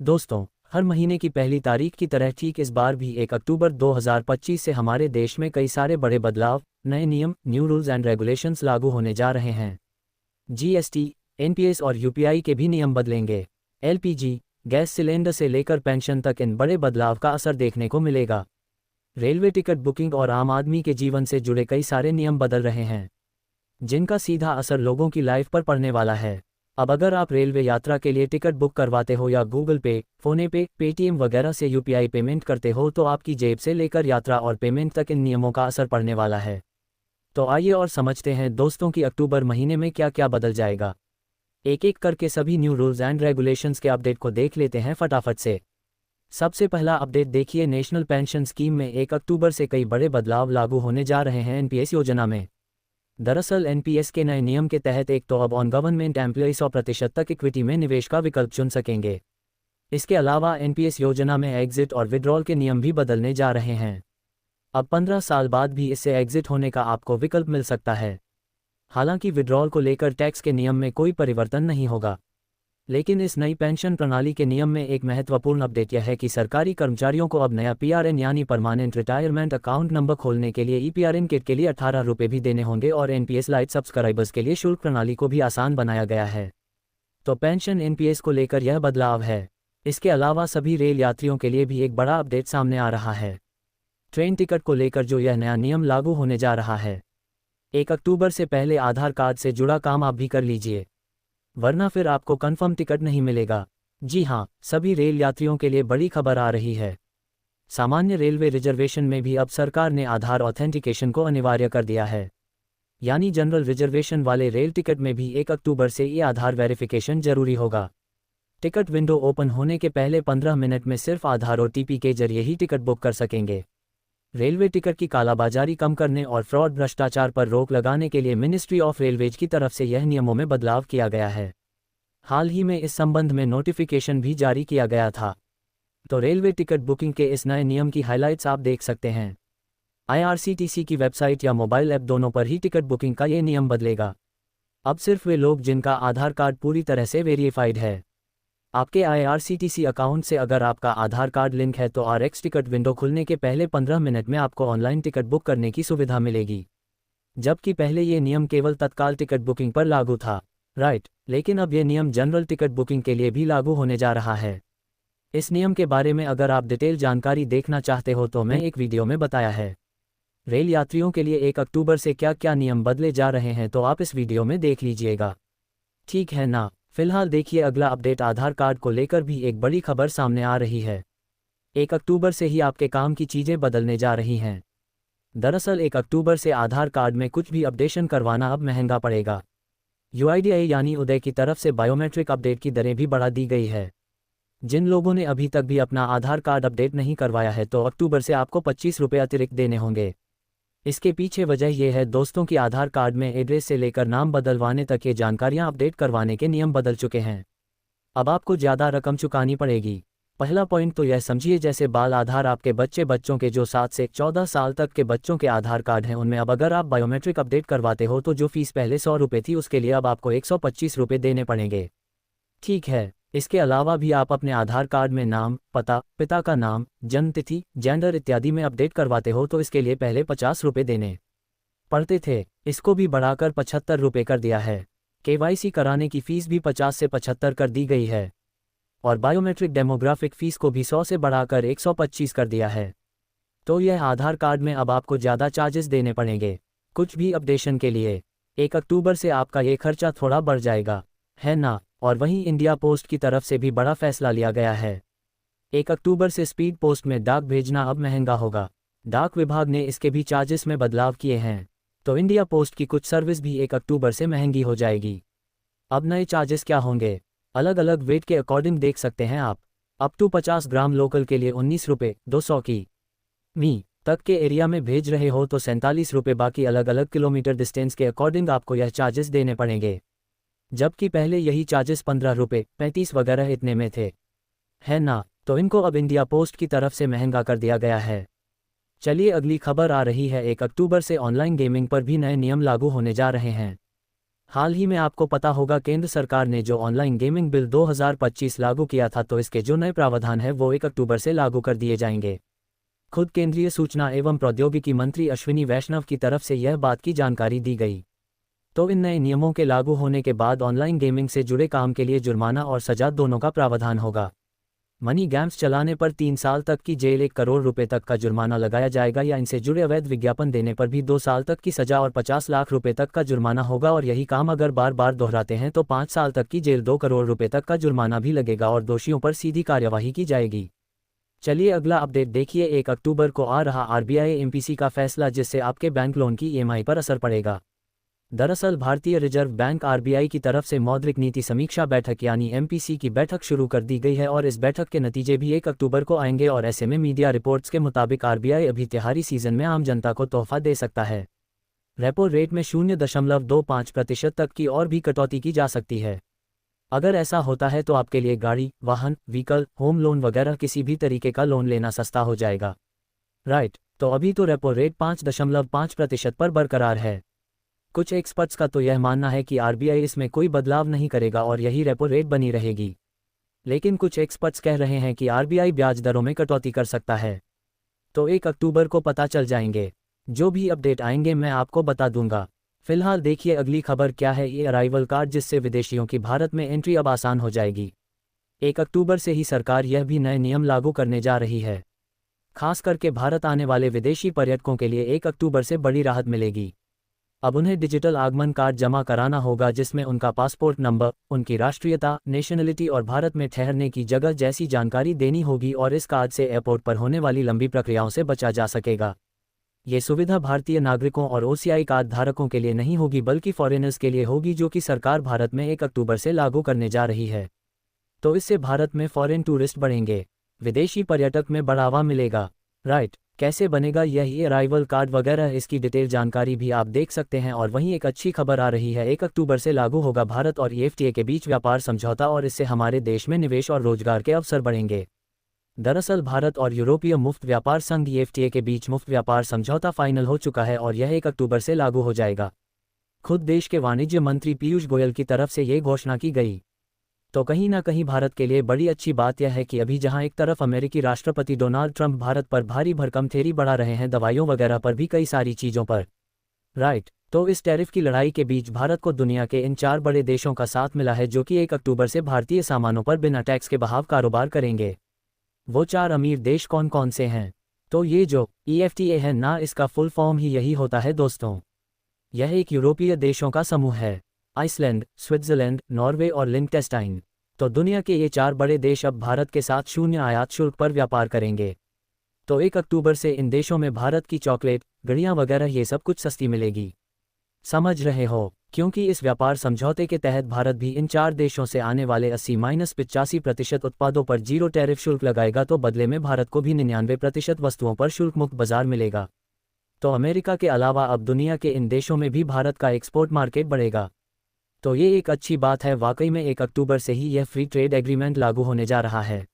दोस्तों, हर महीने की पहली तारीख की तरह ठीक इस बार भी 1 अक्टूबर 2025 से हमारे देश में कई सारे बड़े बदलाव, नए नियम, न्यू रूल्स एंड रेगुलेशंस लागू होने जा रहे हैं। जीएसटी, एनपीएस और यूपीआई के भी नियम बदलेंगे। एलपीजी, गैस सिलेंडर से लेकर पेंशन तक इन बड़े बदलाव का असर देखने को मिलेगा। रेलवे टिकट बुकिंग और आम आदमी के जीवन से जुड़े कई सारे नियम बदल रहे हैं, जिनका सीधा असर लोगों की लाइफ पर पड़ने वाला है। अब अगर आप रेलवे यात्रा के लिए टिकट बुक करवाते हो या गूगल पे, फोने पे, पेटीएम वगैरह से यूपीआई पेमेंट करते हो तो आपकी जेब से लेकर यात्रा और पेमेंट तक इन नियमों का असर पड़ने वाला है। तो आइए और समझते हैं दोस्तों कि अक्टूबर महीने में क्या क्या बदल जाएगा। एक एक करके सभी न्यू रूल्स एंड रेगुलेशंस के अपडेट को देख लेते हैं फटाफट से। सबसे पहला अपडेट देखिए, नेशनल पेंशन स्कीम में 1 अक्टूबर से कई बड़े बदलाव लागू होने जा रहे हैं एनपीएस योजना में। दरअसल एनपीएस के नए नियम के तहत एक तो अब ऑन गवर्नमेंट एम्प्लॉय 100% तक इक्विटी में निवेश का विकल्प चुन सकेंगे। इसके अलावा एनपीएस योजना में एग्जिट और विड्रॉल के नियम भी बदलने जा रहे हैं। अब 15 साल बाद भी इससे एग्जिट होने का आपको विकल्प मिल सकता है। हालांकि विड्रॉल को लेकर टैक्स के नियम में कोई परिवर्तन नहीं होगा, लेकिन इस नई पेंशन प्रणाली के नियम में एक महत्वपूर्ण अपडेट यह है कि सरकारी कर्मचारियों को अब नया पीआरएन यानी परमानेंट रिटायरमेंट अकाउंट नंबर खोलने के लिए ईपीआरएन किट के लिए 18 रुपये भी देने होंगे और एनपीएस लाइट सब्सक्राइबर्स के लिए शुल्क प्रणाली को भी आसान बनाया गया है। तो पेंशन एनपीएस को लेकर यह बदलाव है। इसके अलावा सभी रेल यात्रियों के लिए भी एक बड़ा अपडेट सामने आ रहा है। ट्रेन टिकट को लेकर जो यह नया नियम लागू होने जा रहा है, 1 अक्टूबर से पहले आधार कार्ड से जुड़ा काम आप भी कर लीजिए, वरना फिर आपको कंफर्म टिकट नहीं मिलेगा। जी हाँ, सभी रेल यात्रियों के लिए बड़ी खबर आ रही है। सामान्य रेलवे रिजर्वेशन में भी अब सरकार ने आधार ऑथेंटिकेशन को अनिवार्य कर दिया है, यानी जनरल रिजर्वेशन वाले रेल टिकट में भी 1 अक्टूबर से ये आधार वेरिफिकेशन जरूरी होगा। टिकट विंडो ओपन होने के पहले 15 मिनट में सिर्फ आधार और टीपी के जरिए ही टिकट बुक कर सकेंगे। रेलवे टिकट की कालाबाजारी कम करने और फ्रॉड भ्रष्टाचार पर रोक लगाने के लिए मिनिस्ट्री ऑफ रेलवेज की तरफ से यह नियमों में बदलाव किया गया है। हाल ही में इस संबंध में नोटिफिकेशन भी जारी किया गया था। तो रेलवे टिकट बुकिंग के इस नए नियम की हाइलाइट्स आप देख सकते हैं। आईआरसीटीसी की वेबसाइट या मोबाइल ऐप दोनों पर ही टिकट बुकिंग का ये नियम बदलेगा। अब सिर्फ वे लोग जिनका आधार कार्ड पूरी तरह से वेरीफाइड है। आपके आईआरसीटीसी अकाउंट से अगर आपका आधार कार्ड लिंक है तो आरएक्स टिकट विंडो खुलने के पहले 15 मिनट में आपको ऑनलाइन टिकट बुक करने की सुविधा मिलेगी, जबकि पहले ये नियम केवल तत्काल टिकट बुकिंग पर लागू था। राइट, लेकिन अब ये नियम जनरल टिकट बुकिंग के लिए भी लागू होने जा रहा है। इस नियम के बारे में अगर आप डिटेल जानकारी देखना चाहते हो तो मैं एक वीडियो में बताया है। रेल यात्रियों के लिए 1 अक्टूबर से क्या क्या नियम बदले जा रहे हैं तो आप इस वीडियो में देख लीजिएगा, ठीक है ना। फिलहाल देखिए अगला अपडेट, आधार कार्ड को लेकर भी एक बड़ी खबर सामने आ रही है। 1 अक्टूबर से ही आपके काम की चीज़ें बदलने जा रही हैं। दरअसल 1 अक्टूबर से आधार कार्ड में कुछ भी अपडेशन करवाना अब महंगा पड़ेगा। यूआईडीआई यानी उदय की तरफ से बायोमेट्रिक अपडेट की दरें भी बढ़ा दी गई है। जिन लोगों ने अभी तक भी अपना आधार कार्ड अपडेट नहीं करवाया है तो अक्टूबर से आपको 25 रुपये अतिरिक्त देने होंगे। इसके पीछे वजह यह है दोस्तों कि आधार कार्ड में एड्रेस से लेकर नाम बदलवाने तक ये जानकारियां अपडेट करवाने के नियम बदल चुके हैं। अब आपको ज़्यादा रकम चुकानी पड़ेगी। पहला पॉइंट तो यह समझिए, जैसे बाल आधार आपके बच्चों के जो 7 से 14 साल तक के बच्चों के आधार कार्ड हैं उनमें अब अगर आप बायोमेट्रिक अपडेट करवाते हो तो जो फीस पहले 100 रुपये थी उसके लिए अब आपको 125 रुपये देने पड़ेंगे, ठीक है। इसके अलावा भी आप अपने आधार कार्ड में नाम, पता, पिता का नाम, जन्मतिथि, जेंडर इत्यादि में अपडेट करवाते हो तो इसके लिए पहले 50 रुपये देने पड़ते थे, इसको भी बढ़ाकर 75 रुपये कर दिया है। केवाईसी कराने की फ़ीस भी 50 से 75 कर दी गई है और बायोमेट्रिक डेमोग्राफिक फ़ीस को भी 100 से बढ़ाकर 125 कर दिया है। तो यह आधार कार्ड में अब आपको ज़्यादा चार्जेस देने पड़ेंगे कुछ भी अपडेशन के लिए। 1 अक्टूबर से आपका ये खर्चा थोड़ा बढ़ जाएगा, है ना। और वहीं इंडिया पोस्ट की तरफ से भी बड़ा फैसला लिया गया है। 1 अक्टूबर से स्पीड पोस्ट में डाक भेजना अब महंगा होगा। डाक विभाग ने इसके भी चार्जेस में बदलाव किए हैं, तो इंडिया पोस्ट की कुछ सर्विस भी 1 अक्टूबर से महंगी हो जाएगी। अब नए चार्जेस क्या होंगे, अलग अलग वेट के अकॉर्डिंग देख सकते हैं आप। अप टू 50 ग्राम लोकल के लिए 19 रुपये, 200 की मी तक के एरिया में भेज रहे हो तो 47 रुपये, बाकी अलग अलग किलोमीटर डिस्टेंस के अकॉर्डिंग आपको यह चार्जेस देने पड़ेंगे, जबकि पहले यही चार्जेस 15 रुपये, 35 वगैरह इतने में थे, है ना। तो इनको अब इंडिया पोस्ट की तरफ से महंगा कर दिया गया है। चलिए अगली खबर आ रही है, 1 अक्टूबर से ऑनलाइन गेमिंग पर भी नए नियम लागू होने जा रहे हैं। हाल ही में आपको पता होगा केंद्र सरकार ने जो ऑनलाइन गेमिंग बिल 2025 लागू किया था, तो इसके जो नए प्रावधान है वो 1 अक्टूबर से लागू कर दिए जाएंगे। खुद केंद्रीय सूचना एवं प्रौद्योगिकी मंत्री अश्विनी वैष्णव की तरफ से यह बात की जानकारी दी गई। तो इन नए नियमों के लागू होने के बाद ऑनलाइन गेमिंग से जुड़े काम के लिए जुर्माना और सजा दोनों का प्रावधान होगा। मनी गेम्स चलाने पर 3 साल तक की जेल, 1 करोड़ रुपए तक का जुर्माना लगाया जाएगा, या इनसे जुड़े अवैध विज्ञापन देने पर भी 2 साल तक की सजा और 50 लाख रुपए तक का जुर्माना होगा। और यही काम अगर बार बार दोहराते हैं तो 5 साल तक की जेल, 2 करोड़ रुपए तक का जुर्माना भी लगेगा और दोषियों पर सीधी कार्यवाही की जाएगी। चलिए अगला अपडेट देखिए। 1 अक्टूबर को आ रहा आरबीआई एमपीसी का फैसला, जिससे आपके बैंक लोन की ईएमआई पर असर पड़ेगा। दरअसल भारतीय रिजर्व बैंक आरबीआई की तरफ से मौद्रिक नीति समीक्षा बैठक यानी एमपीसी की बैठक शुरू कर दी गई है और इस बैठक के नतीजे भी 1 अक्टूबर को आएंगे। और ऐसे में मीडिया रिपोर्ट्स के मुताबिक आरबीआई अभी त्योहारी सीजन में आम जनता को तोहफा दे सकता है। रेपो रेट में 0.25% तक की और भी कटौती की जा सकती है। अगर ऐसा होता है तो आपके लिए गाड़ी, वाहन, व्हीकल, होम लोन वगैरह किसी भी तरीके का लोन लेना सस्ता हो जाएगा। राइट, तो अभी तो रेपो रेट 5.5% पर बरकरार है। कुछ एक्सपर्ट्स का तो यह मानना है कि आरबीआई इसमें कोई बदलाव नहीं करेगा और यही रेपो रेट बनी रहेगी। लेकिन कुछ एक्सपर्ट्स कह रहे हैं कि आरबीआई ब्याज दरों में कटौती कर सकता है। तो 1 अक्टूबर को पता चल जाएंगे। जो भी अपडेट आएंगे मैं आपको बता दूंगा। फिलहाल देखिए अगली खबर क्या है। ये अराइवल कार्ड, जिससे विदेशियों की भारत में एंट्री अब आसान हो जाएगी। 1 अक्टूबर से ही सरकार यह भी नए नियम लागू करने जा रही है। खास करके भारत आने वाले विदेशी पर्यटकों के लिए 1 अक्टूबर से बड़ी राहत मिलेगी। अब उन्हें डिजिटल आगमन कार्ड जमा कराना होगा, जिसमें उनका पासपोर्ट नंबर, उनकी राष्ट्रीयता, नेशनलिटी और भारत में ठहरने की जगह जैसी जानकारी देनी होगी। और इस कार्ड से एयरपोर्ट पर होने वाली लंबी प्रक्रियाओं से बचा जा सकेगा। ये सुविधा भारतीय नागरिकों और ओसीआई कार्ड धारकों के लिए नहीं होगी, बल्कि फॉरेनर्स के लिए होगी, जो कि सरकार भारत में 1 अक्टूबर से लागू करने जा रही है। तो इससे भारत में फॉरेन टूरिस्ट बढ़ेंगे, विदेशी पर्यटक में बढ़ावा मिलेगा। राइट, कैसे बनेगा यह अराइवल कार्ड वगैरह, इसकी डिटेल जानकारी भी आप देख सकते हैं। और वहीं एक अच्छी खबर आ रही है। 1 अक्टूबर से लागू होगा भारत और ईएफटीए के बीच व्यापार समझौता और इससे हमारे देश में निवेश और रोजगार के अवसर बढ़ेंगे। दरअसल भारत और यूरोपीय मुफ्त व्यापार संघ ईएफटीए के बीच मुफ्त व्यापार समझौता फाइनल हो चुका है और यह 1 अक्टूबर से लागू हो जाएगा। खुद देश के वाणिज्य मंत्री पीयूष गोयल की तरफ से ये घोषणा की गई। तो कहीं ना कहीं भारत के लिए बड़ी अच्छी बात यह है कि अभी जहां एक तरफ अमेरिकी राष्ट्रपति डोनाल्ड ट्रंप भारत पर भारी भरकम थेरी बढ़ा रहे हैं, दवाइयों वगैरह पर भी कई सारी चीज़ों पर। राइट, तो इस टैरिफ की लड़ाई के बीच भारत को दुनिया के इन 4 बड़े देशों का साथ मिला है, जो कि 1 अक्टूबर से भारतीय सामानों पर बिना टैक्स के बहाव कारोबार करेंगे। वो 4 अमीर देश कौन कौन से हैं? तो ये जो ईएफटीए है ना, इसका फुल फॉर्म ही यही होता है दोस्तों। यह एक यूरोपीय देशों का समूह है। आइसलैंड, स्विट्जरलैंड, नॉर्वे और लिंक्टेनस्टाइन। तो दुनिया के ये 4 बड़े देश अब भारत के साथ 0 आयात शुल्क पर व्यापार करेंगे। तो 1 अक्टूबर से इन देशों में भारत की चॉकलेट, घड़ियां वगैरह ये सब कुछ सस्ती मिलेगी। समझ रहे हो? क्योंकि इस व्यापार समझौते के तहत भारत भी इन 4 देशों से आने वाले 80-85% उत्पादों पर 0 टैरिफ शुल्क लगाएगा। तो बदले में भारत को भी 99% वस्तुओं पर शुल्क मुक्त बाजार मिलेगा। तो अमेरिका के अलावा अब दुनिया के इन देशों में भी भारत का एक्सपोर्ट मार्केट बढ़ेगा। तो ये एक अच्छी बात है। वाकई में 1 अक्टूबर से ही यह फ्री ट्रेड एग्रीमेंट लागू होने जा रहा है।